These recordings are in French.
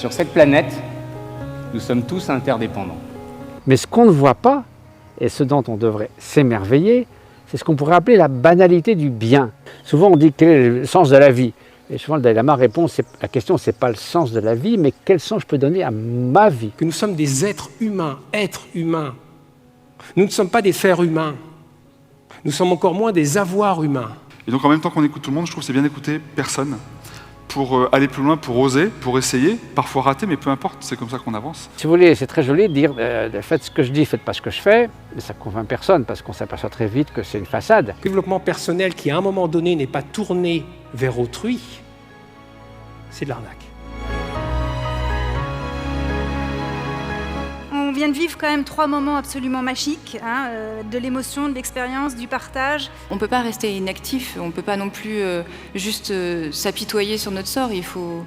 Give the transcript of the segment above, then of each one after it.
Sur cette planète, nous sommes tous interdépendants. Mais ce qu'on ne voit pas, et ce dont on devrait s'émerveiller, c'est ce qu'on pourrait appeler la banalité du bien. Souvent on dit quel est le sens de la vie. Et souvent le Dalai Lama répond, la question c'est pas le sens de la vie, mais quel sens je peux donner à ma vie. Que nous sommes des êtres humains. Nous ne sommes pas des fers humains. Nous sommes encore moins des avoirs humains. Et donc en même temps qu'on écoute tout le monde, je trouve que c'est bien d'écouter personne pour aller plus loin, pour oser, pour essayer, parfois rater, mais peu importe, c'est comme ça qu'on avance. Si vous voulez, c'est très joli de dire faites ce que je dis, faites pas ce que je fais, mais ça ne convainc personne parce qu'on s'aperçoit très vite que c'est une façade. Le développement personnel qui à un moment donné n'est pas tourné vers autrui, c'est de l'arnaque. On vient de vivre quand même 3 moments absolument magiques, de l'émotion, de l'expérience, du partage. On ne peut pas rester inactif, on ne peut pas non plus juste s'apitoyer sur notre sort, il faut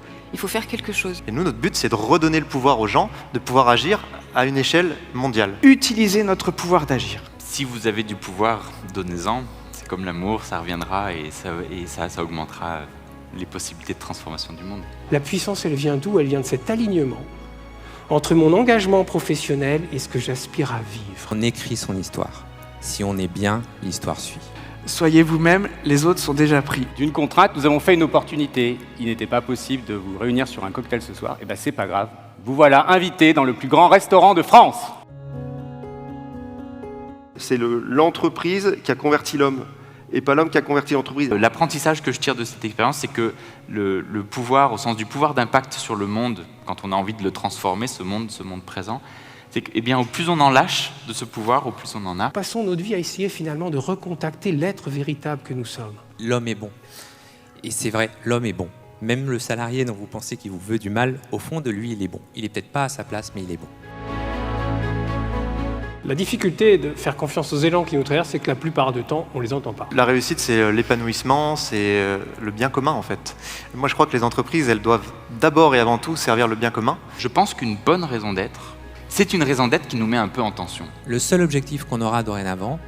faire quelque chose. Et nous, notre but, c'est de redonner le pouvoir aux gens, de pouvoir agir à une échelle mondiale. Utiliser notre pouvoir d'agir. Si vous avez du pouvoir, donnez-en. C'est comme l'amour, ça reviendra et ça augmentera les possibilités de transformation du monde. La puissance, elle vient d'où? Elle vient de cet alignement entre mon engagement professionnel et ce que j'aspire à vivre. On écrit son histoire. Si on est bien, l'histoire suit. Soyez vous-même, les autres sont déjà pris. D'une contrainte, nous avons fait une opportunité. Il n'était pas possible de vous réunir sur un cocktail ce soir. Et ben c'est pas grave. Vous voilà invités dans le plus grand restaurant de France. C'est l'entreprise qui a converti l'homme, et pas l'homme qui a converti l'entreprise. L'apprentissage que je tire de cette expérience, c'est que le pouvoir, au sens du pouvoir d'impact sur le monde, quand on a envie de le transformer, ce monde présent, c'est que, au plus on en lâche de ce pouvoir, au plus on en a. Passons notre vie à essayer finalement de recontacter l'être véritable que nous sommes. L'homme est bon. Et c'est vrai, l'homme est bon. Même le salarié dont vous pensez qu'il vous veut du mal, au fond de lui, il est bon. Il n'est peut-être pas à sa place, mais il est bon. La difficulté de faire confiance aux élans qui nous traversent, c'est que la plupart du temps, on ne les entend pas. La réussite, c'est l'épanouissement, c'est le bien commun en fait. Moi, je crois que les entreprises, elles doivent d'abord et avant tout servir le bien commun. Je pense qu'une bonne raison d'être, c'est une raison d'être qui nous met un peu en tension. Le seul objectif qu'on aura dorénavant,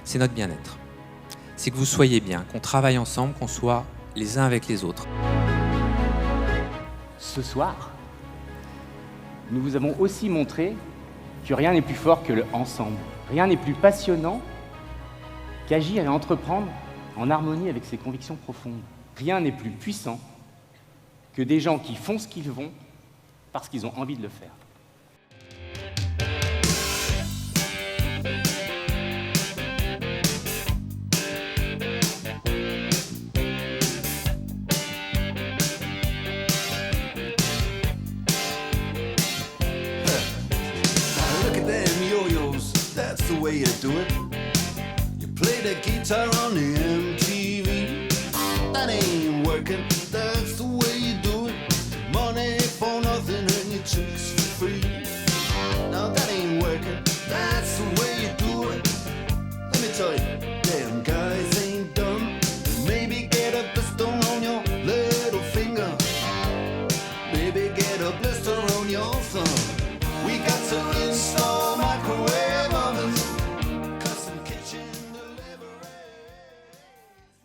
c'est notre bien-être. C'est que vous soyez bien, qu'on travaille ensemble, qu'on soit les uns avec les autres. Ce soir, nous vous avons aussi montré que rien n'est plus fort que le ensemble. Rien n'est plus passionnant qu'agir et entreprendre en harmonie avec ses convictions profondes. Rien n'est plus puissant que des gens qui font ce qu'ils vont parce qu'ils ont envie de le faire. That's the way you do it. You play the guitar on the empty